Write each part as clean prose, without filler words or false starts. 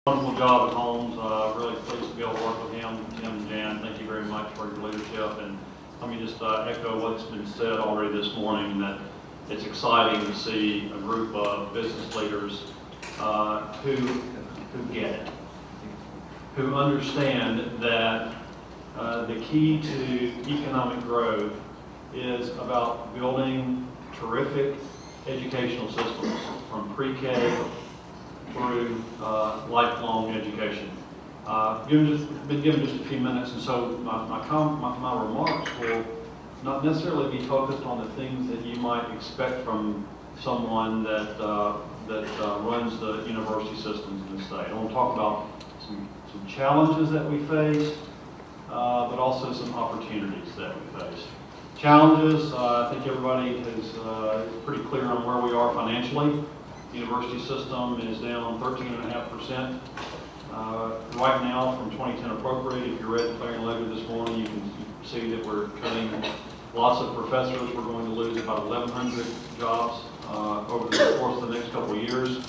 Wonderful job at Holmes. Really pleased to be able to work with him. Tim and Jan, thank you very much for your leadership. And let me just echo what's been said already this morning, that it's exciting to see a group of business leaders who get it, who understand that the key to economic growth is about building terrific educational systems from pre-K through lifelong education. Been given just a few minutes, and so my remarks will not necessarily be focused on the things that you might expect from someone that runs the university systems in the state. I want to talk about some challenges that we face, but also some opportunities that we face. Challenges, I think everybody is pretty clear on where we are financially. The university system is down 13.5%. Right now, from 2010 appropriate, if you read the Clarion Ledger this morning, you can see that we're cutting lots of professors. We're going to lose about 1,100 jobs over the course of the next couple of years.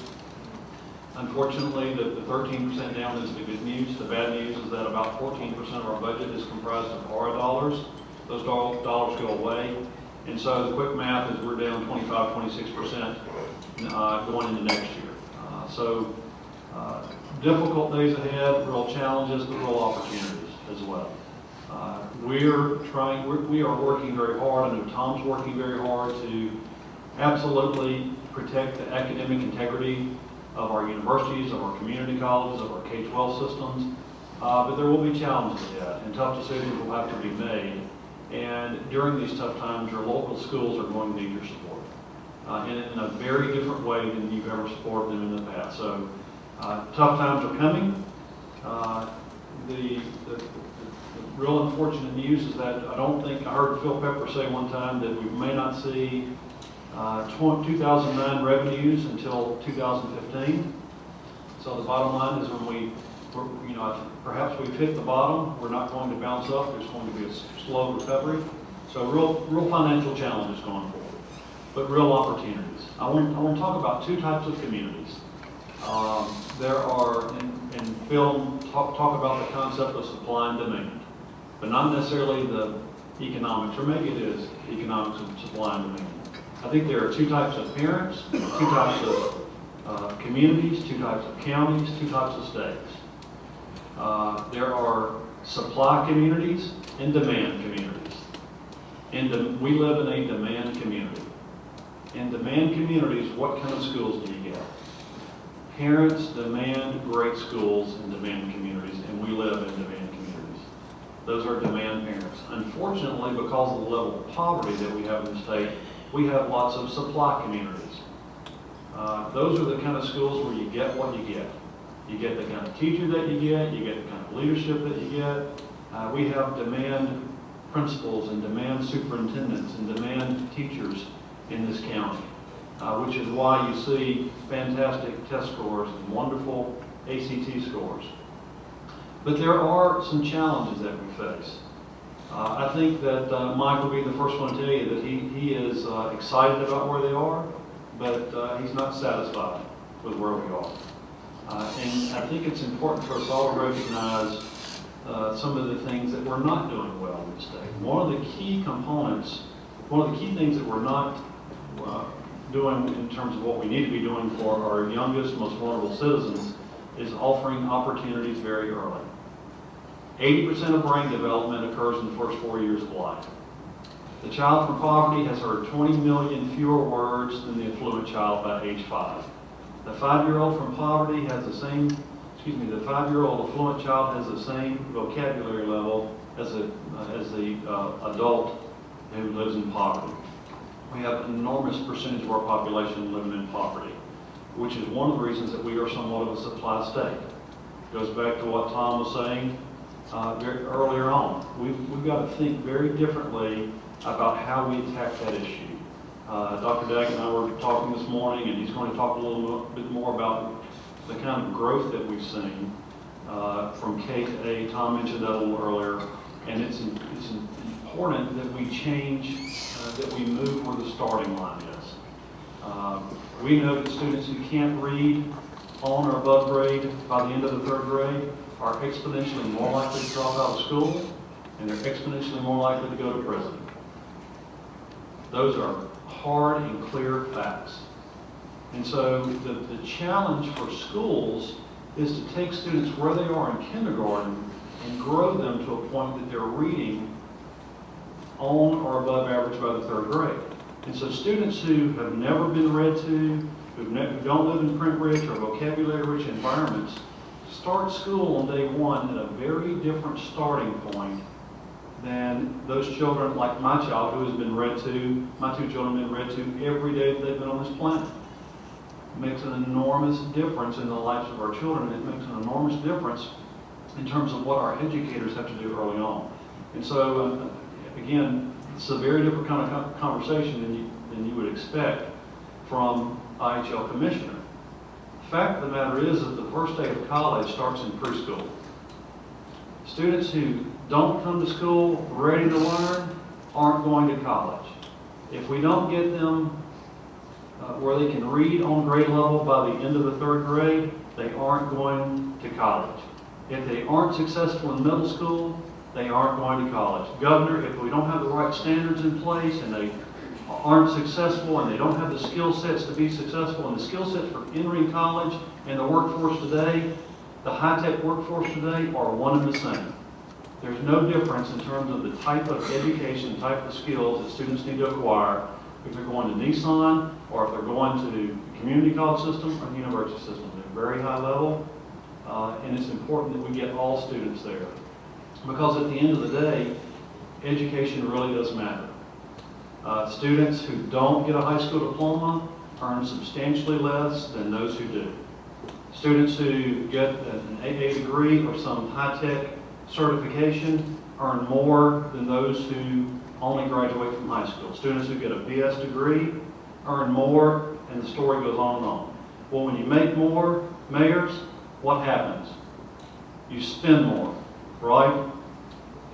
Unfortunately, the 13% down is the good news. The bad news is that about 14% of our budget is comprised of RA dollars. Those dollars go away. And so the quick math is we're down 26% going into next year. So difficult days ahead, real challenges, but real opportunities as well. We are working very hard, and Tom's working very hard to absolutely protect the academic integrity of our universities, of our community colleges, of our K-12 systems. But there will be challenges ahead, and tough decisions will have to be made. And during these tough times, your local schools are going to need your support in a very different way than you've ever supported them in the past. So tough times are coming. The real unfortunate news is that I heard Phil Pepper say one time that we may not see 2009 revenues until 2015. So the bottom line is perhaps we've hit the bottom. We're not going to bounce up. There's going to be a slow recovery. So real financial challenges going forward, but real opportunities. I want to talk about two types of communities. There are, in film, talk about the concept of supply and demand, but not necessarily the economics, or maybe it is economics of supply and demand. I think there are two types of parents, two types of communities, two types of counties, two types of states. There are supply communities and demand communities. We live in a demand community. In demand communities, what kind of schools do you get? Parents demand great schools in demand communities, and we live in demand communities. Those are demand parents. Unfortunately, because of the level of poverty that we have in the state, we have lots of supply communities. Those are the kind of schools where you get what you get. You get the kind of teacher that you get the kind of leadership that you get. We have demand principals and demand superintendents and demand teachers in this county, which is why you see fantastic test scores and wonderful ACT scores. But there are some challenges that we face. I think that Mike will be the first one to tell you that he is excited about where they are, but he's not satisfied with where we are. And I think it's important for us all to recognize some of the things that we're not doing well in the state. One of the key things that we're not doing in terms of what we need to be doing for our youngest, most vulnerable citizens is offering opportunities very early. 80% of brain development occurs in the first 4 years of life. The child from poverty has heard 20 million fewer words than the affluent child by age 5. The 5-year-old from poverty has the 5-year-old affluent child has the same vocabulary level as the adult who lives in poverty. We have an enormous percentage of our population living in poverty, which is one of the reasons that we are somewhat of a supply state. It goes back to what Tom was saying earlier on. We've got to think very differently about how we attack that issue. Dr. Daggett and I were talking this morning, and he's going to talk a little bit more about the kind of growth that we've seen from K to A. Tom mentioned that a little earlier, and it's important that we change, that we move where the starting line is. We know that students who can't read on or above grade by the end of the third grade are exponentially more likely to drop out of school, and they're exponentially more likely to go to prison. Those are hard and clear facts. And so the challenge for schools is to take students where they are in kindergarten and grow them to a point that they're reading on or above average by the third grade. And so students who have never been read to, who don't live in print-rich or vocabulary-rich environments, start school on day one at a very different starting point than those children like my child who has been read to, my two children have been read to every day that they've been on this planet. It makes an enormous difference in the lives of our children. It makes an enormous difference in terms of what our educators have to do early on. And so, again, it's a very different kind of conversation than you would expect from IHL commissioner. The fact of the matter is that the first day of college starts in preschool. Students who don't come to school ready to learn aren't going to college. If we don't get them where they can read on grade level by the end of the third grade, they aren't going to college. If they aren't successful in middle school, they aren't going to college. Governor, if we don't have the right standards in place and they aren't successful and they don't have the skill sets to be successful, and the skill sets for entering college and the workforce today, the high-tech workforce today, are one and the same. There's no difference in terms of the type of education, type of skills that students need to acquire if they're going to Nissan or if they're going to the community college system or the university system. They're very high level, and it's important that we get all students there. Because at the end of the day, education really does matter. Students who don't get a high school diploma earn substantially less than those who do. Students who get an AA degree or some high-tech certification earn more than those who only graduate from high school. Students who get a BS degree earn more, and the story goes on and on. Well, when you make more, mayors, what happens? You spend more, right?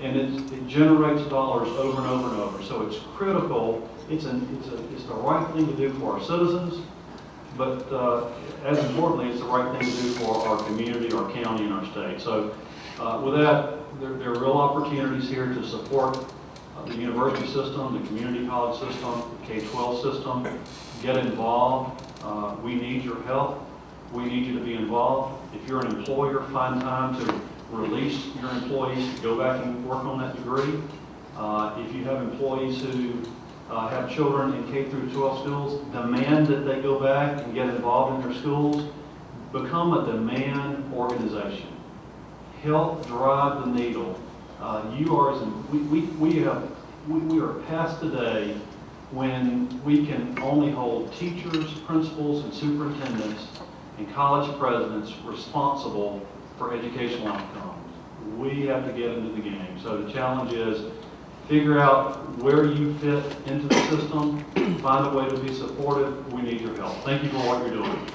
And it generates dollars over and over and over. So it's critical. It's the right thing to do for our citizens, but as importantly, it's the right thing to do for our community, our county, and our state. So with that, there are real opportunities here to support the university system, the community college system, the K-12 system. Get involved. We need your help. We need you to be involved. If you're an employer, find time to release your employees to go back and work on that degree. If you have employees who have children in K through 12 schools, demand that they go back and get involved in their schools. Become a demand organization. Help drive the needle. We are past the day when we can only hold teachers, principals, and superintendents and college presidents responsible for educational outcomes. We have to get into the game. So the challenge is figure out where you fit into the system, find a way to be supportive. We need your help. Thank you for what you're doing.